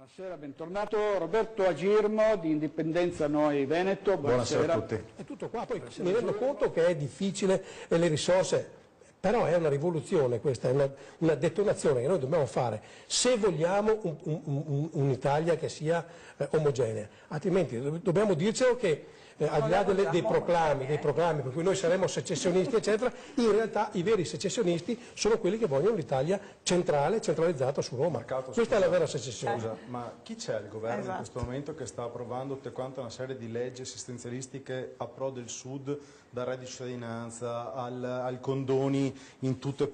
Buonasera, bentornato Roberto Agirmo di Indipendenza Noi Veneto. Buonasera a tutti. È tutto qua, poi mi rendo conto che è difficile e le risorse, però è una rivoluzione questa, è una detonazione che noi dobbiamo fare se vogliamo un'Italia che sia omogenea, altrimenti dobbiamo dircelo che al di là dei proclami per cui noi saremo secessionisti eccetera, in realtà i veri secessionisti sono quelli che vogliono l'Italia centralizzata su Roma. Questa è la vera secessione. Scusa, ma chi c'è al governo in questo momento che sta approvando tutte quante una serie di leggi assistenzialistiche a pro del Sud, dal reddito di cittadinanza al condoni in tutto e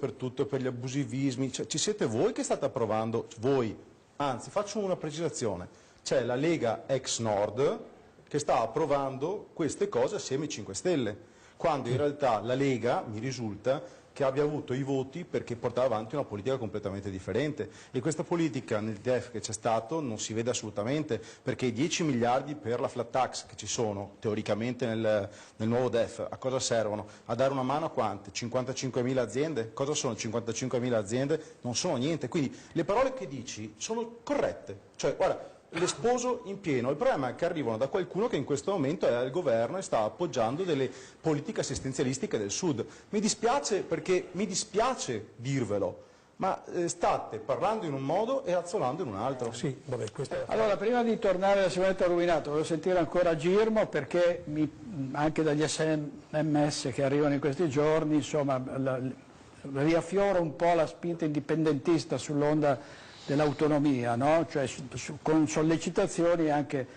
per gli abusivismi? Cioè, ci siete voi che state approvando, voi, anzi faccio una precisazione, c'è la Lega ex Nord che sta approvando queste cose assieme ai 5 Stelle, quando in realtà la Lega, mi risulta, che abbia avuto i voti perché portava avanti una politica completamente differente, e questa politica nel DEF che c'è stato non si vede assolutamente, perché i 10 miliardi per la flat tax che ci sono teoricamente nel nuovo DEF a cosa servono? A dare una mano a quante? 55.000 aziende? Cosa sono 55.000 aziende? Non sono niente, quindi le parole che dici sono corrette, cioè guarda, le sposo in pieno. Il problema è che arrivano da qualcuno che in questo momento è al governo e sta appoggiando delle politiche assistenzialistiche del Sud. Mi dispiace, perché mi dispiace dirvelo, ma state parlando in un modo e razzolando in un altro. Sì, vabbè, Allora, prima di tornare alla Simonetta Rubinato, volevo sentire ancora Girmo, perché anche dagli SMS che arrivano in questi giorni, insomma, riaffiora un po' la spinta indipendentista sull'onda dell'autonomia, no? Cioè, con sollecitazioni e anche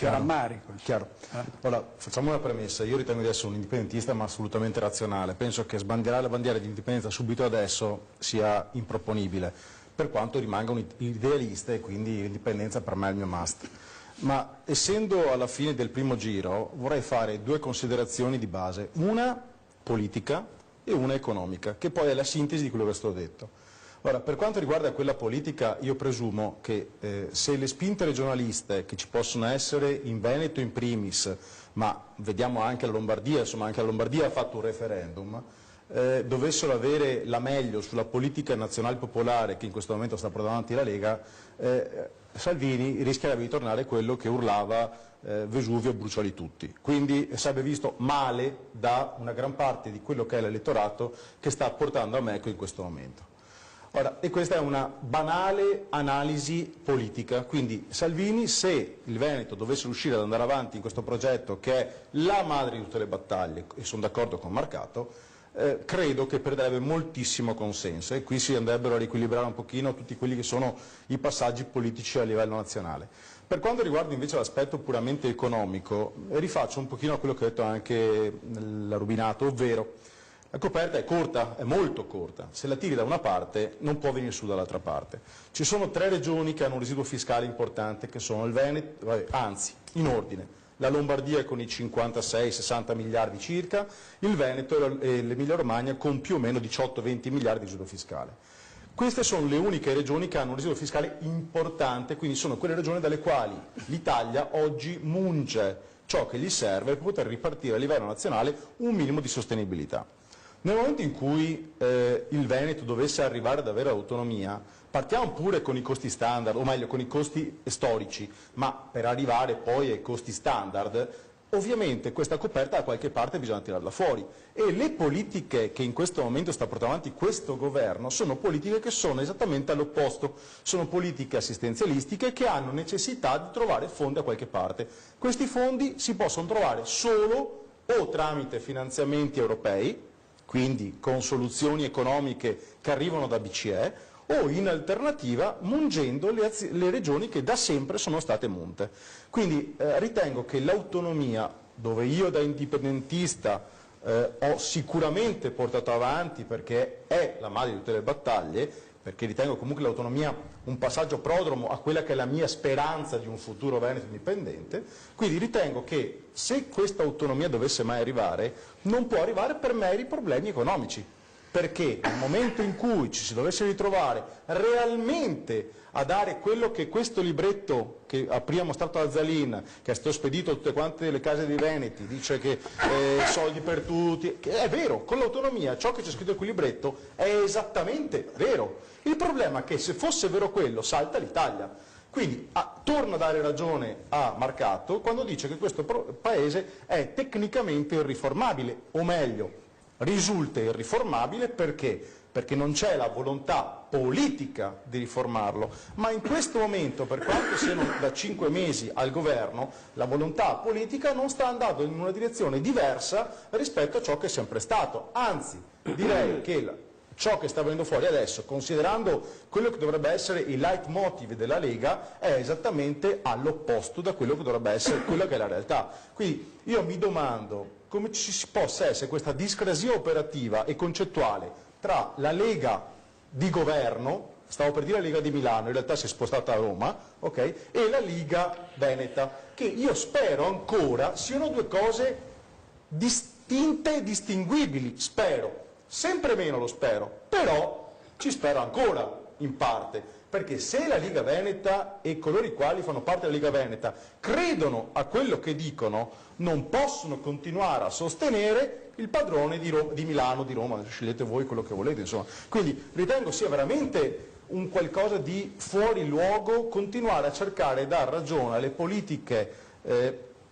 rammarico. Chiaro. Allora, facciamo una premessa. Io ritengo di essere un indipendentista, ma assolutamente razionale. Penso che sbandierare la bandiera di indipendenza subito adesso sia improponibile, per quanto rimanga un idealista, e quindi l'indipendenza per me è il mio must. Ma essendo alla fine del primo giro, vorrei fare due considerazioni di base, una politica e una economica, che poi è la sintesi di quello che sto detto. Ora, per quanto riguarda quella politica, io presumo che se le spinte regionaliste che ci possono essere in Veneto in primis, ma vediamo anche la Lombardia, insomma anche la Lombardia ha fatto un referendum, dovessero avere la meglio sulla politica nazionale popolare che in questo momento sta portando avanti la Lega, Salvini rischierebbe di tornare quello che urlava Vesuvio bruciali tutti, quindi sarebbe visto male da una gran parte di quello che è l'elettorato che sta portando a Mecco in questo momento. Ora, e questa è una banale analisi politica, quindi Salvini, se il Veneto dovesse riuscire ad andare avanti in questo progetto che è la madre di tutte le battaglie, e sono d'accordo con Marcato, credo che perderebbe moltissimo consenso, e qui si andrebbero a riequilibrare un pochino tutti quelli che sono i passaggi politici a livello nazionale. Per quanto riguarda invece l'aspetto puramente economico, rifaccio un pochino a quello che ha detto anche la Rubinato, ovvero la coperta è corta, è molto corta, se la tiri da una parte non può venire su dall'altra parte. Ci sono 3 regioni che hanno un residuo fiscale importante, che sono il Veneto, anzi, in ordine, la Lombardia con i 56-60 miliardi circa, il Veneto e l'Emilia Romagna con più o meno 18-20 miliardi di residuo fiscale. Queste sono le uniche regioni che hanno un residuo fiscale importante, quindi sono quelle regioni dalle quali l'Italia oggi munge ciò che gli serve per poter ripartire a livello nazionale un minimo di sostenibilità. Nel momento in cui il Veneto dovesse arrivare ad avere autonomia, partiamo pure con i costi standard, o meglio con i costi storici, ma per arrivare poi ai costi standard, ovviamente questa coperta da qualche parte bisogna tirarla fuori, e le politiche che in questo momento sta portando avanti questo governo sono politiche che sono esattamente all'opposto, sono politiche assistenzialistiche che hanno necessità di trovare fondi da qualche parte. Questi fondi si possono trovare solo o tramite finanziamenti europei, quindi con soluzioni economiche che arrivano da BCE, o in alternativa mungendo le regioni che da sempre sono state munte. Quindi ritengo che l'autonomia, dove io da indipendentista ho sicuramente portato avanti perché è la madre di tutte le battaglie, perché ritengo comunque l'autonomia un passaggio prodromo a quella che è la mia speranza di un futuro Veneto indipendente, quindi ritengo che se questa autonomia dovesse mai arrivare, non può arrivare per meri problemi economici, perché nel momento in cui ci si dovesse ritrovare realmente a dare quello che questo libretto che ha prima mostrato a Zalin, che è stato spedito a tutte quante le case dei Veneti, dice che soldi per tutti, che è vero, con l'autonomia ciò che c'è scritto in quel libretto è esattamente vero. Il problema è che se fosse vero quello salta l'Italia. Quindi torna a dare ragione a Marcato quando dice che questo paese è tecnicamente irriformabile, o meglio, risulta irriformabile perché non c'è la volontà politica di riformarlo, ma in questo momento, per quanto siano da 5 mesi al governo, la volontà politica non sta andando in una direzione diversa rispetto a ciò che è sempre stato. Anzi, direi che ciò che sta venendo fuori adesso, considerando quello che dovrebbe essere il leitmotiv della Lega, è esattamente all'opposto da quello che dovrebbe essere quella che è la realtà. Quindi io mi domando come ci possa essere questa discrasia operativa e concettuale tra la Lega di governo, stavo per dire la Lega di Milano, in realtà si è spostata a Roma, okay, e la Liga Veneta, che io spero ancora siano due cose distinte e distinguibili, spero. Sempre meno lo spero, però ci spero ancora in parte, perché se la Liga Veneta e coloro i quali fanno parte della Liga Veneta credono a quello che dicono, non possono continuare a sostenere il padrone di Milano, di Roma, scegliete voi quello che volete, insomma. Quindi ritengo sia veramente un qualcosa di fuori luogo continuare a cercare di dar ragione alle politiche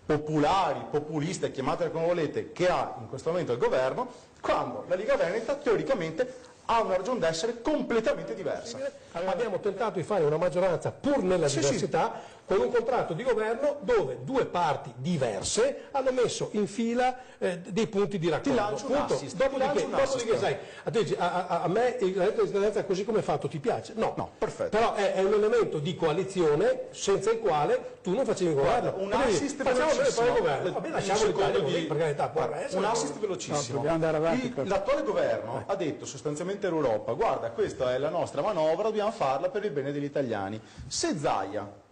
popolari, populiste, chiamatele come volete, che ha in questo momento il governo, quando la Liga Veneta teoricamente ha una ragione d'essere completamente diversa. Abbiamo tentato di fare una maggioranza pur nella diversità, con un contratto di governo dove due parti diverse hanno messo in fila dei punti di raccordo. Ti lancio un assist. Dopodiché sai, a me il reddito di cittadinanza così come è fatto ti piace? No, perfetto. Però è un elemento di coalizione senza il quale tu non facevi governo. Un assist velocissimo. Lasciamo l'Italia così, per carità, un assist velocissimo. L'attuale governo ha detto sostanzialmente all'Europa: guarda, questa è la nostra manovra, dobbiamo farla per il bene degli italiani. Se Zaia,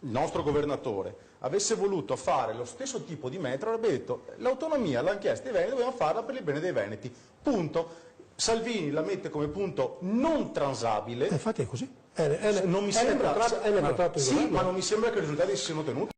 il nostro governatore, avesse voluto fare lo stesso tipo di metro, avrebbe detto: l'autonomia l'hanno chiesta i veneti, dobbiamo farla per il bene dei veneti, punto. Salvini la mette come punto non transabile. Infatti è così. Non mi sembra, sì, ma non mi sembra che i risultati si siano ottenuti.